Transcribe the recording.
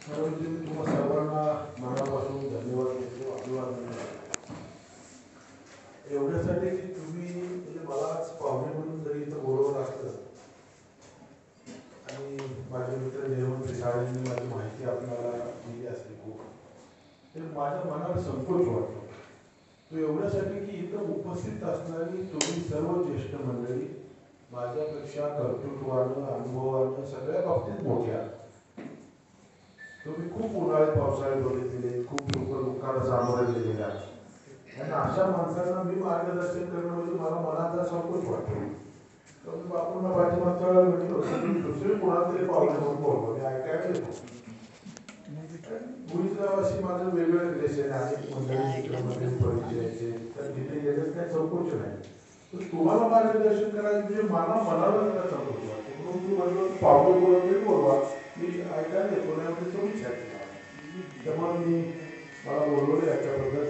खरं मी तुम्हा सर्वांना मनापासून धन्यवाद देतो, अभिवादन करतो. एवढ्यासाठी की तुम्ही म्हणजे मलाच पाहुणे म्हणून जरी इथं बोलवलं असतं आणि माझे मित्र निर्मल पिसाळेंनी माझी माहिती आपल्याला दिली असते खूप, तर माझ्या मनाला संकोच वाटतो. तो एवढ्यासाठी की इथं उपस्थित असणारी तुम्ही सर्व ज्येष्ठ मंडळी माझ्यापेक्षा कर्तृत्वानं अनुभवानं सगळ्या बाबतीत मोठ्या. तुम्ही खूप उन्हाळे पावसाळे बघितलेले, खूप दुःखाला सामोरे गेलेले आहात आणि अशा माणसांना मी मार्गदर्शन करणं म्हणजे मला मनाचा संकोच वाटतो. तर बापूंना पाठीमागच्या वेळेला म्हटलं होतं दुसरे कोणाला तरी पाहुणे म्हणून बोलतो, मी ऐकायला येतो. भुईसरावाशी माझं वेगवेगळ्या रिलेशन आहे, अनेक मंडळी चित्रमध्ये परिचयाचे, तर तिथे येण्यात काही संकोच नाही. तर तुम्हाला मार्गदर्शन करायचं म्हणजे मला मनाला जरा संकोच वाटतो, म्हणून मी म्हटलं पाहुणे कोणाला तरी बोलवा, मी ऐकायला येतो नाही म्हणजे तो विचार केला. त्यामुळे मी मला बोलवलं याच्याबद्दल